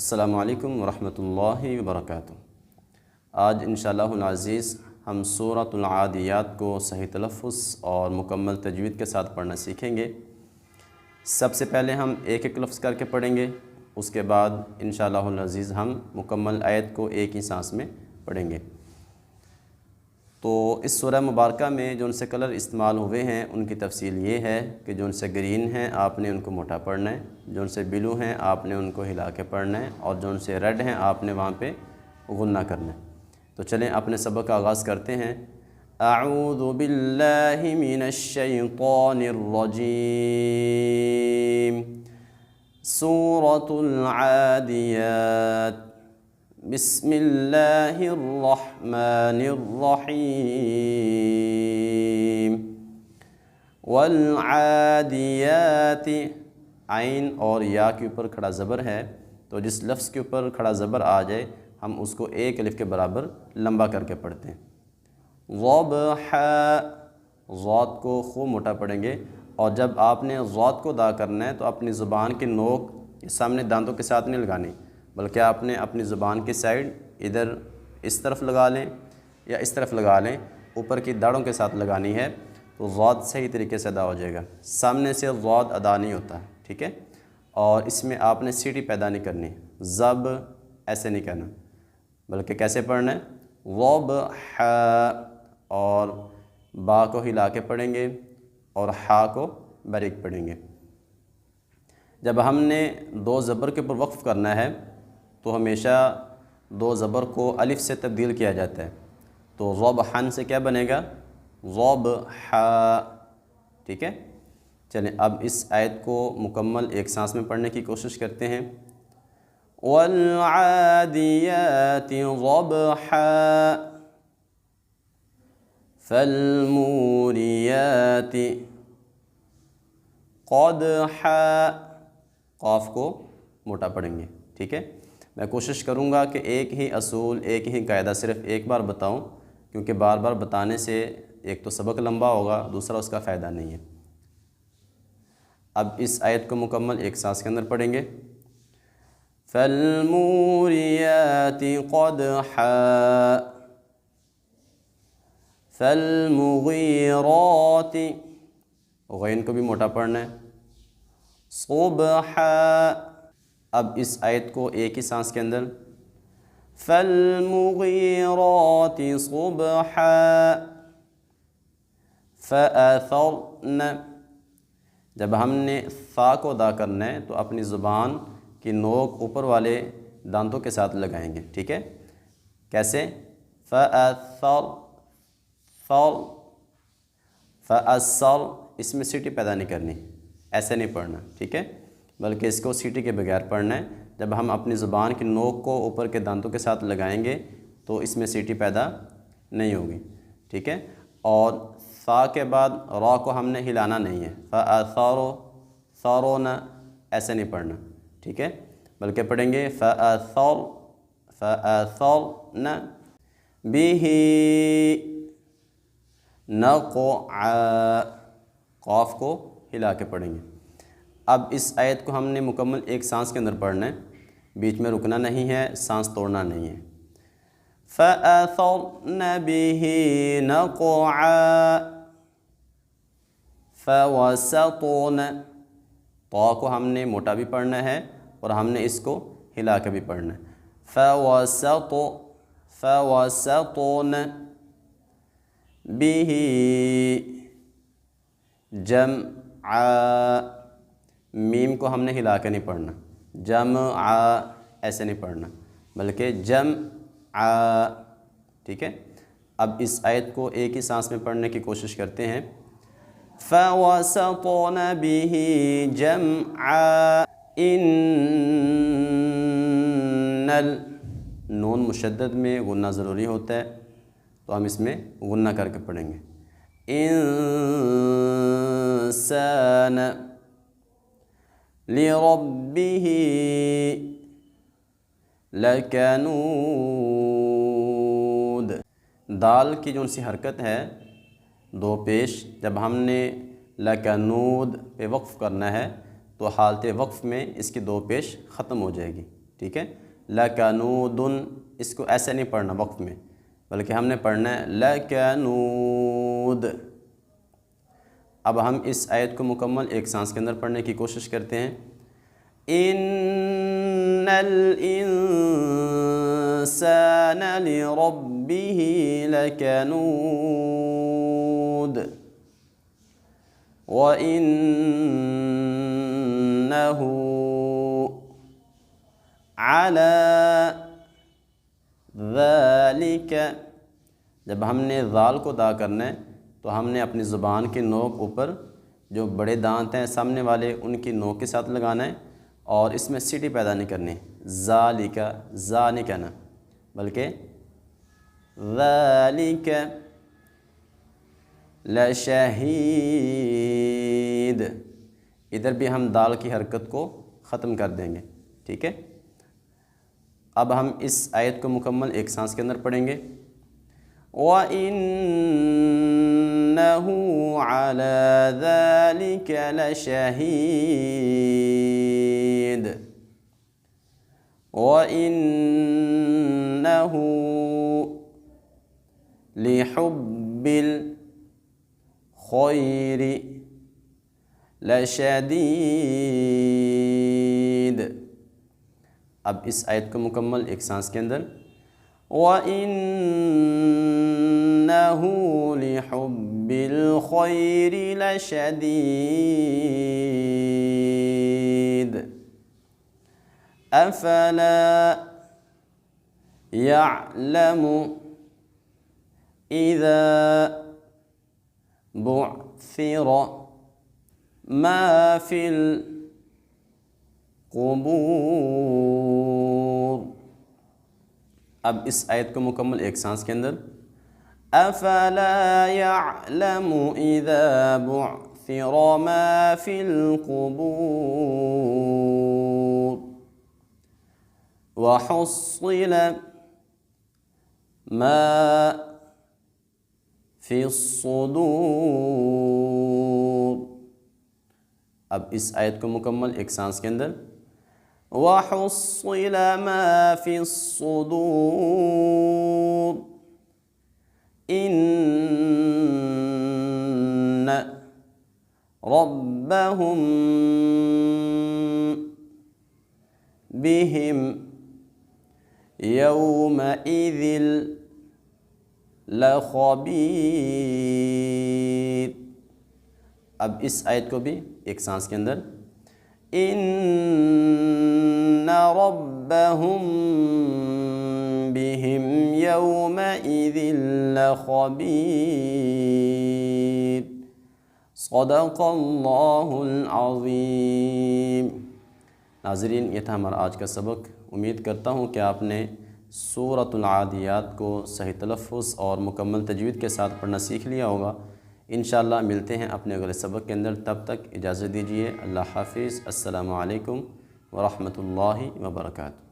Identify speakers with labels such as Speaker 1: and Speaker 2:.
Speaker 1: السلام علیکم ورحمۃ اللہ وبرکاتہ۔ آج انشاءاللہ العزیز ہم سورۃ العادیات کو صحیح تلفظ اور مکمل تجوید کے ساتھ پڑھنا سیکھیں گے۔ سب سے پہلے ہم ایک ایک لفظ کر کے پڑھیں گے، اس کے بعد انشاءاللہ العزیز ہم مکمل آیت کو ایک ہی سانس میں پڑھیں گے۔ تو اس سورہ مبارکہ میں جو ان سے کلر استعمال ہوئے ہیں ان کی تفصیل یہ ہے کہ جو ان سے گرین ہیں آپ نے ان کو موٹا پڑھنا ہے، جو ان سے بلو ہیں آپ نے ان کو ہلا کے پڑھنا ہے، اور جو ان سے ریڈ ہیں آپ نے وہاں پہ غنہ کرنا ہے۔ تو چلیں اپنے سبق کا آغاز کرتے ہیں۔ اعوذ باللہ من الشیطان الرجیم، سورۃ العادیات، بسم اللہ الرحمن الرحیم۔ والعادیات، عین اور یا کے اوپر کھڑا زبر ہے، تو جس لفظ کے اوپر کھڑا زبر آ جائے ہم اس کو ایک الف کے برابر لمبا کر کے پڑھتے ہیں۔ ضبحا، ضاد کو خوب موٹا پڑھیں گے، اور جب آپ نے ضاد کو ادا کرنا ہے تو اپنی زبان کی نوک سامنے دانتوں کے ساتھ نہیں لگانی، بلکہ آپ نے اپنی زبان کی سائڈ ادھر اس طرف لگا لیں یا اس طرف لگا لیں، اوپر کی داڑھوں کے ساتھ لگانی ہے، تو ضاد صحیح طریقے سے ادا ہو جائے گا۔ سامنے سے ضاد ادا نہیں ہوتا، ٹھیک ہے؟ اور اس میں آپ نے سیٹی پیدا نہیں کرنی، زب ایسے نہیں کرنا، بلکہ کیسے پڑھنا ہے؟ ضبحا، اور با کو ہلا کے پڑھیں گے اور حا کو باریک پڑھیں گے۔ جب ہم نے دو زبر کے اوپر وقف کرنا ہے تو ہمیشہ دو زبر کو الف سے تبدیل کیا جاتا ہے، تو ضبحن سے کیا بنے گا؟ ضبحا، ٹھیک ہے؟ چلیں اب اس آیت کو مکمل ایک سانس میں پڑھنے کی کوشش کرتے ہیں۔ والعادیات ضبحا، فالموریات قدحا، قاف کو موٹا پڑھیں گے، ٹھیک ہے؟ میں کوشش کروں گا کہ ایک ہی اصول، ایک ہی قاعدہ صرف ایک بار بتاؤں، کیونکہ بار بار بتانے سے ایک تو سبق لمبا ہوگا، دوسرا اس کا فائدہ نہیں ہے۔ اب اس آیت کو مکمل ایک سانس کے اندر پڑھیں گے۔ فالموریات قدحا، فالمغیرات، غین کو بھی موٹا پڑھنا ہے، صبحا۔ اب اس آیت کو ایک ہی سانس کے اندر، فالمغیرات صبحا، فأثرن۔ جب ہم نے فا کو ادا کرنا ہے تو اپنی زبان کی نوک اوپر والے دانتوں کے ساتھ لگائیں گے، ٹھیک ہے؟ کیسے؟ فأثر، فر، فأثر، اس میں سیٹی پیدا نہیں کرنی، ایسے نہیں پڑھنا، ٹھیک ہے؟ بلکہ اس کو سیٹی کے بغیر پڑھنا ہے۔ جب ہم اپنی زبان کی نوک کو اوپر کے دانتوں کے ساتھ لگائیں گے تو اس میں سیٹی پیدا نہیں ہوگی، ٹھیک ہے؟ اور فا کے بعد را کو ہم نے ہلانا نہیں ہے، فأثرو، ثرون، ایسے نہیں پڑھنا، ٹھیک ہے؟ بلکہ پڑھیں گے فأثر، فأثرن بہ نقعا، قاف کو ہلا کے پڑھیں گے۔ اب اس آیت کو ہم نے مکمل ایک سانس کے اندر پڑھنا ہے، بیچ میں رکنا نہیں ہے، سانس توڑنا نہیں ہے۔ فَأَثَرْنَ بِهِ نَقْعًا فَوَسَطْنَ، طا کو ہم نے موٹا بھی پڑھنا ہے اور ہم نے اس کو ہلا کے بھی پڑھنا ہے۔ فَوَسَطْنَ بِهِ جَمْعًا، میم کو ہم نے ہلا کے نہیں پڑھنا، جمعا ایسے نہیں پڑھنا، بلکہ جمعا، ٹھیک ہے؟ اب اس آیت کو ایک ہی سانس میں پڑھنے کی کوشش کرتے ہیں۔ فَوَسَطْنَ بِهِ جَمْعًا، إِنَّ نون مشدد میں غنہ ضروری ہوتا ہے، تو ہم اس میں غنہ کر کے پڑھیں گے۔ انسان لربه لکنود، دال کی جو سی حرکت ہے دو پیش، جب ہم نے لکنود پہ وقف کرنا ہے تو حالت وقف میں اس کی دو پیش ختم ہو جائے گی، ٹھیک ہے، لکنودن، اس کو ایسے نہیں پڑھنا وقف میں، بلکہ ہم نے پڑھنا ہے لکنود۔ اب ہم اس آیت کو مکمل ایک سانس کے اندر پڑھنے کی کوشش کرتے ہیں۔ ان الانسان لربه لکنود وانه على ذلك، جب ہم نے ذال کو ادا کرنا ہے تو ہم نے اپنی زبان کی نوک اوپر جو بڑے دانت ہیں سامنے والے ان کی نوک کے ساتھ لگانا ہے، اور اس میں سیٹی پیدا نہیں کرنی، ذالک، ذا نہیں کہنا بلکہ ذالک لشہید، ادھر بھی ہم دال کی حرکت کو ختم کر دیں گے، ٹھیک ہے۔ اب ہم اس آیت کو مکمل ایک سانس کے اندر پڑھیں گے۔ وَإِنَّهُ عَلَى ذَلِكَ لَشَهِيدٌ وَإِنَّهُ لِحُبِّ الْخَيْرِ لَشَدِيدٌ۔ اب اس آیت کو مکمل ایک سانس کے اندر، وَإِنَّهُ لِحُبِّ الْخَيْرِ لَشَدِيدٌ أَفَلَا يَعْلَمُ إِذَا بُعْثِرَ مَا فِي القبور۔ اب اس آیت کو مکمل ایک سانس کے اندر، افلا يعلم اذا بعثر ما في القبور وحصل ما في الصدور۔ اب اس آیت کو مکمل ایک سانس کے اندر، وَحُصِّلَ مَا فِي الصُّدُورِ إِنَّ رَبَّهُمْ بِهِمْ يَوْمَئِذٍ لَخَبِيرٌ۔ اب اس آیت کو بھی ایک سانس کے اندر، إِنَّ رَبَّهُمْ بِهِمْ يَوْمَئِذٍ لَخَبِيرٌ۔ صدق اللہ العظیم۔ ناظرین، یہ تھا ہمارا آج کا سبق۔ امید کرتا ہوں کہ آپ نے سورۃ العادیات کو صحیح تلفظ اور مکمل تجوید کے ساتھ پڑھنا سیکھ لیا ہوگا۔ انشاءاللہ ملتے ہیں اپنے اگلے سبق کے اندر، تب تک اجازت دیجیے۔ اللہ حافظ۔ السلام علیکم ورحمۃ اللہ وبرکاتہ۔